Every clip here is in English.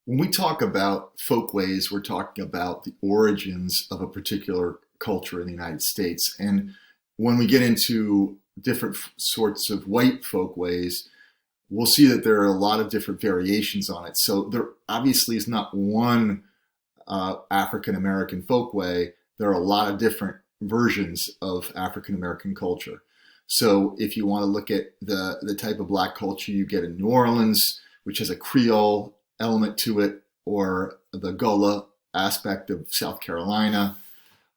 When we talk about folkways, we're talking about the origins of a particular culture in the United States. And when we get into different sorts of white folkways, we'll see that there are a lot of different variations on it. So there obviously is not one African American folkway. There are a lot of different versions of African American culture. So if you want to look at the type of black culture you get in New Orleans, which has a Creole element to it, or the Gullah aspect of South Carolina,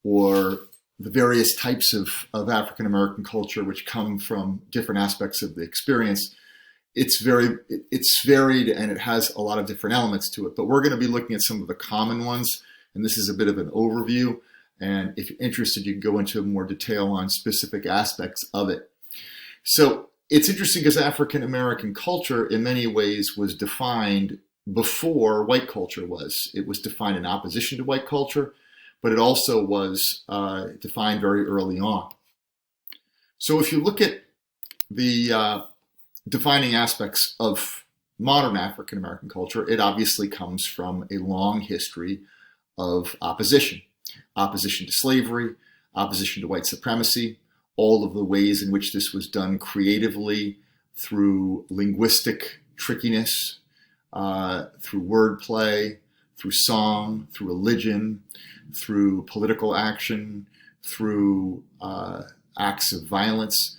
or the various types of African American culture which come from different aspects of the experience, it's varied and it has a lot of different elements to it. But we're going to be looking at some of the common ones, and this is a bit of an overview. And if you're interested, you can go into more detail on specific aspects of it. So it's interesting because African American culture in many ways was defined before white culture was. It was defined in opposition to white culture, but it also was defined very early on. So if you look at the defining aspects of modern African American culture, it obviously comes from a long history of opposition. Opposition to slavery, opposition to white supremacy, all of the ways in which this was done creatively through linguistic trickiness, through wordplay, through song, through religion, through political action, through acts of violence.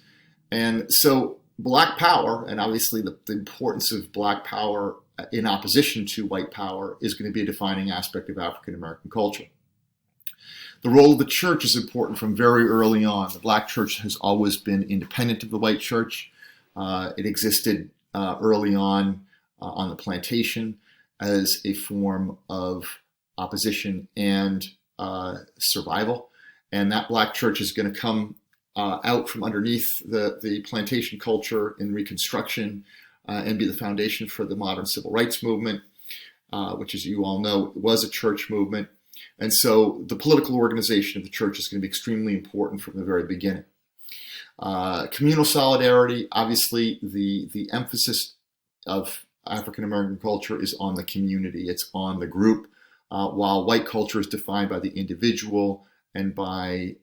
And so Black power, and obviously the importance of Black power in opposition to white power, is going to be a defining aspect of African American culture. The role of the church is important from very early on. The Black church has always been independent of the white church. It existed early on the plantation as a form of opposition and survival. And that Black church is going to come out from underneath the plantation culture in Reconstruction and be the foundation for the modern civil rights movement, which, as you all know, was a church movement. And so the political organization of the church is going to be extremely important from the very beginning. Communal solidarity, obviously the emphasis of African American culture is on the community, it's on the group, while white culture is defined by the individual and by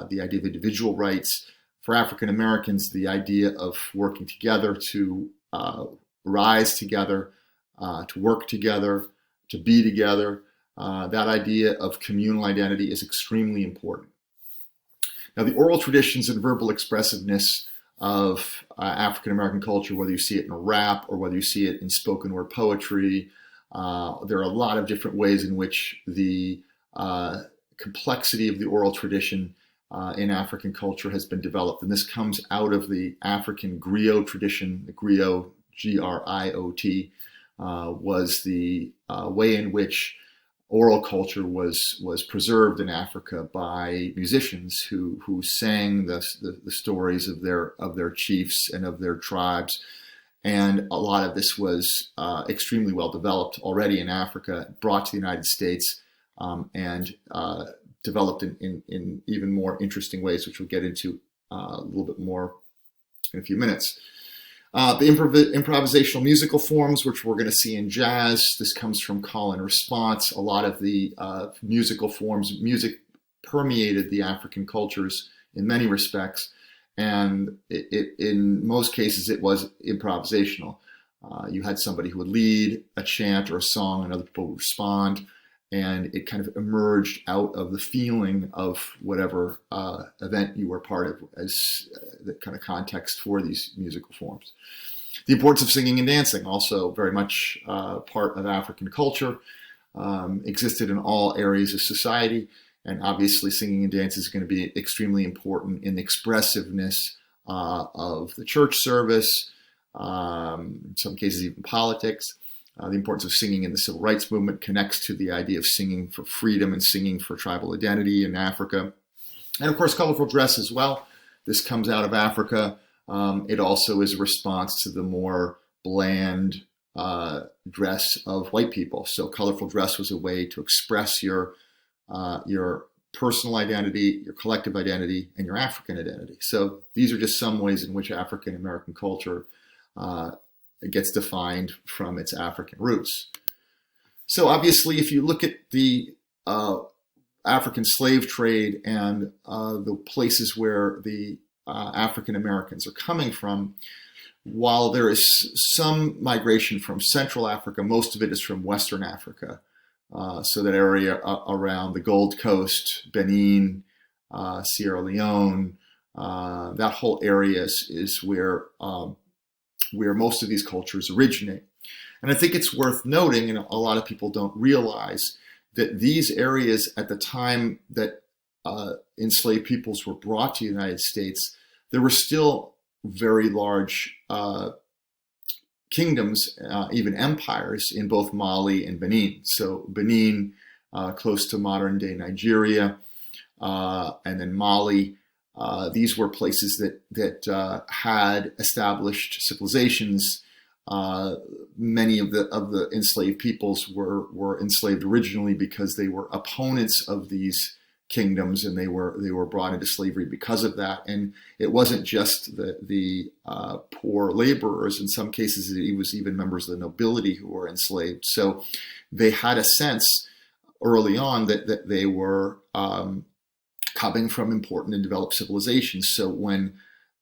the idea of individual rights. For African Americans, the idea of working together to rise together, to work together, to be together, that idea of communal identity is extremely important. Now, the oral traditions and verbal expressiveness of African American culture, whether you see it in rap or whether you see it in spoken word poetry, there are a lot of different ways in which the complexity of the oral tradition in African culture has been developed. And this comes out of the African griot tradition. The griot, G-R-I-O-T, was the way in which oral culture was preserved in Africa by musicians who sang the stories of their chiefs and of their tribes. And a lot of this was extremely well developed already in Africa, brought to the United States, and developed in even more interesting ways, which we'll get into a little bit more in a few minutes. The improvisational musical forms, which we're going to see in jazz, this comes from call and response. A lot of the musical forms, music permeated the African cultures in many respects, and in most cases it was improvisational. You had somebody who would lead a chant or a song and other people would respond, and it kind of emerged out of the feeling of whatever event you were part of as the kind of context for these musical forms. The importance of singing and dancing, also very much part of African culture, existed in all areas of society, and obviously singing and dance is going to be extremely important in the expressiveness of the church service, in some cases even politics. The importance of singing in the civil rights movement connects to the idea of singing for freedom and singing for tribal identity in Africa. And of course, colorful dress as well. This comes out of Africa. It also is a response to the more bland dress of white people. So colorful dress was a way to express your personal identity, your collective identity, and your African identity. So these are just some ways in which African American culture gets defined from its African roots. So obviously, if you look at the African slave trade and the places where the African Americans are coming from, while there is some migration from Central Africa, most of it is from Western Africa. So that area around the Gold Coast, Benin, Sierra Leone, that whole area is where most of these cultures originate. And I think it's worth noting, and a lot of people don't realize, that these areas at the time that enslaved peoples were brought to the United States, there were still very large kingdoms, even empires, in both Mali and Benin. So Benin, close to modern day Nigeria, and then Mali. These were places that had established civilizations. Many of the enslaved peoples were enslaved originally because they were opponents of these kingdoms, and they were brought into slavery because of that. And it wasn't just the poor laborers. In some cases, it was even members of the nobility who were enslaved. So they had a sense early on that they were coming from important and developed civilizations. So when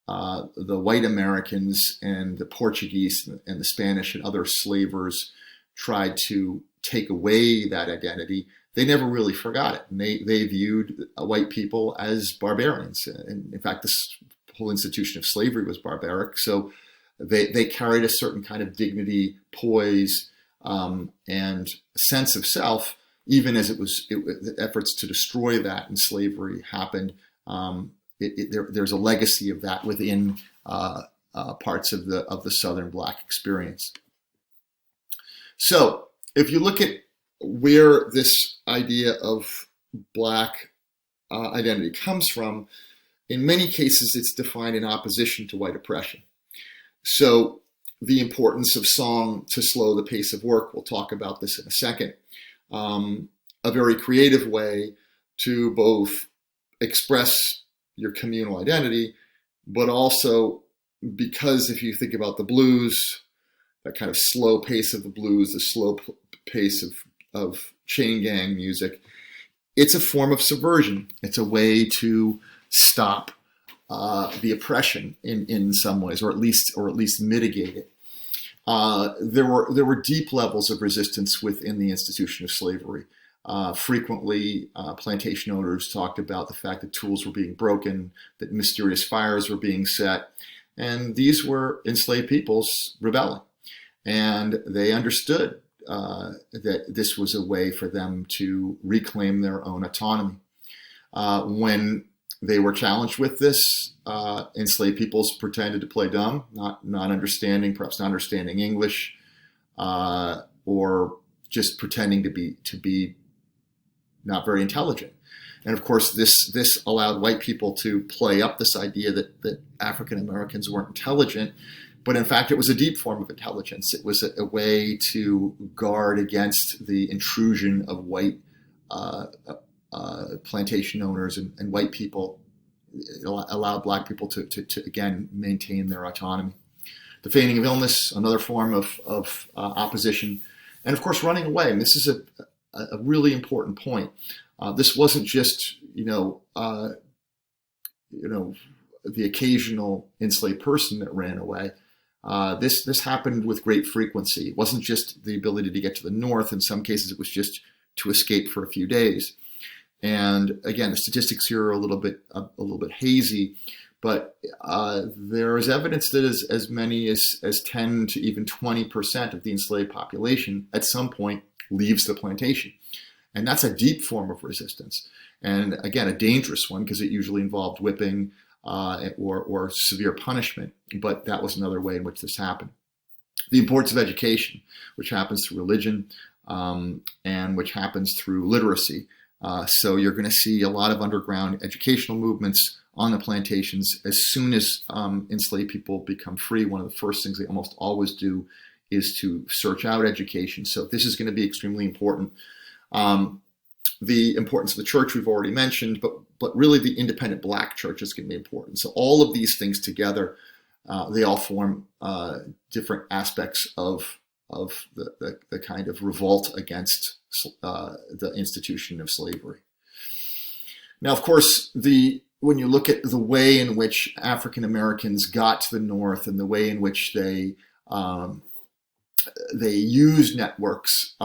the white Americans and the Portuguese and the Spanish and other slavers tried to take away that identity, they never really forgot it. And they viewed white people as barbarians. And in fact, this whole institution of slavery was barbaric. So they carried a certain kind of dignity, poise, and sense of self, even as the efforts to destroy that in slavery happened. There's a legacy of that within parts of the Southern Black experience. So if you look at where this idea of Black identity comes from, in many cases it's defined in opposition to white oppression. So the importance of song to slow the pace of work, we'll talk about this in a second. A very creative way to both express your communal identity, but also because if you think about the blues, that kind of slow pace of the blues, the slow pace of chain gang music, it's a form of subversion. It's a way to stop the oppression in some ways, or at least mitigate it. There were deep levels of resistance within the institution of slavery. Frequently, plantation owners talked about the fact that tools were being broken, that mysterious fires were being set, and these were enslaved peoples rebelling. And they understood that this was a way for them to reclaim their own autonomy. When they were challenged with this, enslaved peoples pretended to play dumb, perhaps not understanding English, or just pretending to be not very intelligent. And of course, this allowed white people to play up this idea that African Americans weren't intelligent, but in fact, it was a deep form of intelligence. It was a way to guard against the intrusion of white plantation owners and white people. It allowed Black people to again maintain their autonomy. The feigning of illness, another form of opposition, and of course, running away. And this is a really important point. This wasn't just the occasional enslaved person that ran away. This happened with great frequency. It wasn't just the ability to get to the north. In some cases, it was just to escape for a few days. And again, the statistics here are a little bit hazy, but there is evidence that as many as 10 to even 20% of the enslaved population at some point leaves the plantation. And that's a deep form of resistance. And again, a dangerous one because it usually involved whipping or severe punishment. But that was another way in which this happened. The importance of education, which happens through religion and which happens through literacy. So you're going to see a lot of underground educational movements on the plantations. As soon as enslaved people become free, one of the first things they almost always do is to search out education. So this is going to be extremely important. The importance of the church we've already mentioned, but really the independent Black church is going to be important. So all of these things together, they all form different aspects of the kind of revolt against the institution of slavery. Now, of course, when you look at the way in which African Americans got to the North and the way in which they used networks,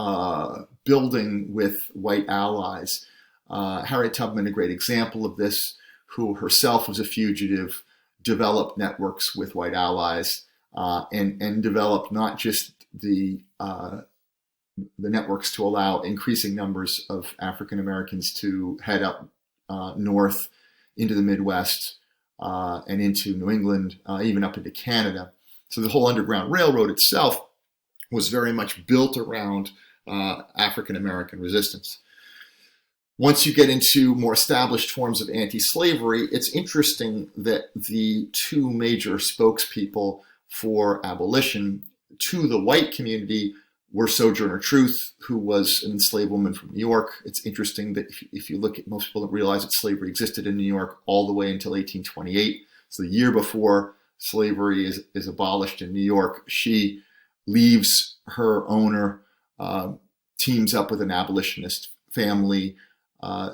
building with white allies. Harriet Tubman, a great example of this, who herself was a fugitive, developed networks with white allies, and developed not just the networks to allow increasing numbers of African Americans to head up north into the Midwest and into New England, even up into Canada. So the whole Underground Railroad itself was very much built around African American resistance. Once you get into more established forms of anti-slavery, it's interesting that the two major spokespeople for abolition to the white community were Sojourner Truth, who was an enslaved woman from New York. It's interesting that if you look at, most people don't realize that slavery existed in New York all the way until 1828. So the year before slavery is abolished in New York, she leaves her owner, teams up with an abolitionist family,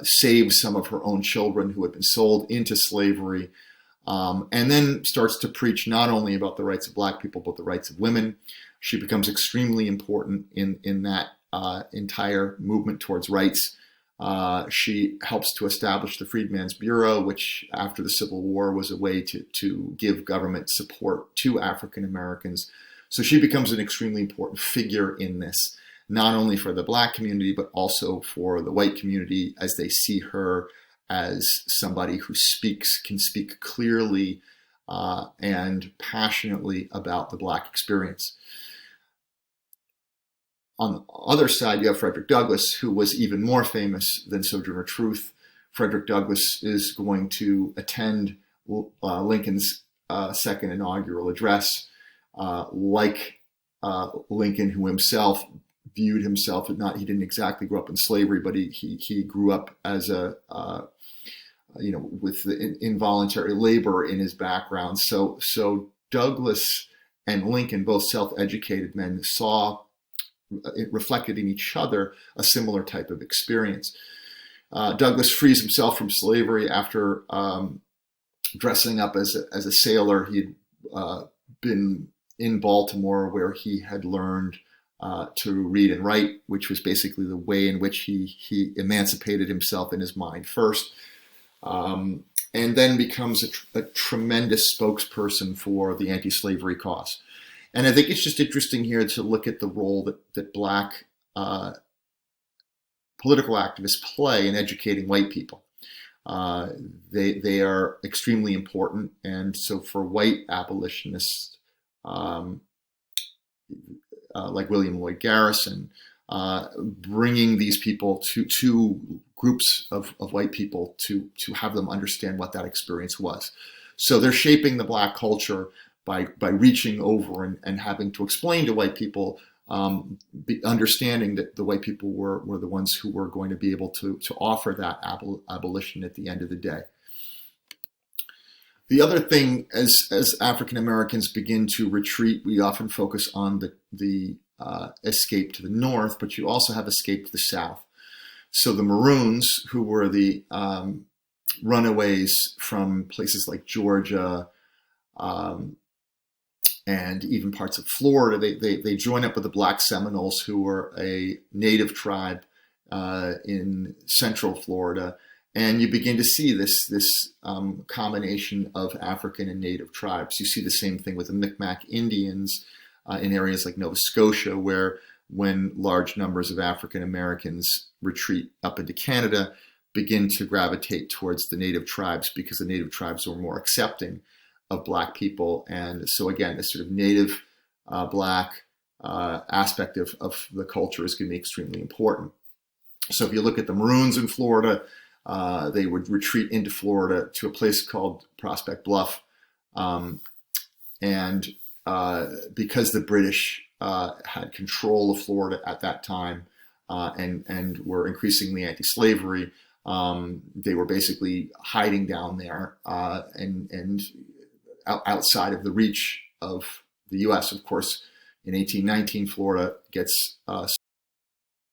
saves some of her own children who had been sold into slavery, and then starts to preach not only about the rights of Black people, but the rights of women. She becomes extremely important in that entire movement towards rights. She helps to establish the Freedmen's Bureau, which after the Civil War was a way to give government support to African Americans. So she becomes an extremely important figure in this, not only for the Black community, but also for the white community, as they see her as somebody who can speak clearly and passionately about the Black experience. On the other side, you have Frederick Douglass, who was even more famous than Sojourner Truth. Frederick Douglass is going to attend Lincoln's second inaugural address. Like Lincoln, who himself viewed himself, he didn't exactly grow up in slavery, but he grew up as with the involuntary labor in his background. So Douglass and Lincoln, both self-educated men, saw it reflected in each other a similar type of experience. Douglass frees himself from slavery after dressing up as a sailor. He'd been in Baltimore, where he had learned to read and write, which was basically the way in which he emancipated himself in his mind first, and then becomes a tremendous spokesperson for the anti-slavery cause. And I think it's just interesting here to look at the role that Black political activists play in educating white people. They are extremely important, and so for white abolitionists like William Lloyd Garrison, bringing these people to groups of white people to have them understand what that experience was. So they're shaping the Black culture by reaching over and having to explain to white people, understanding that the white people were the ones who were going to be able to offer that abolition at the end of the day. The other thing, as African Americans begin to retreat, we often focus on the escape to the north, but you also have escape to the south. So the Maroons, who were the runaways from places like Georgia, and even parts of Florida, they join up with the Black Seminoles, who were a native tribe in central Florida, and you begin to see this combination of African and native tribes. You see the same thing with the Micmac Indians in areas like Nova Scotia, where when large numbers of African Americans retreat up into Canada, begin to gravitate towards the native tribes, because the native tribes were more accepting of Black people. And so again, this sort of native Black aspect of the culture is going to be extremely important. So if you look at the Maroons in Florida, they would retreat into Florida to a place called Prospect Bluff. And because the British had control of Florida at that time and were increasingly anti-slavery, they were basically hiding down there and outside of the reach of the U.S. Of course, In 1819, Florida gets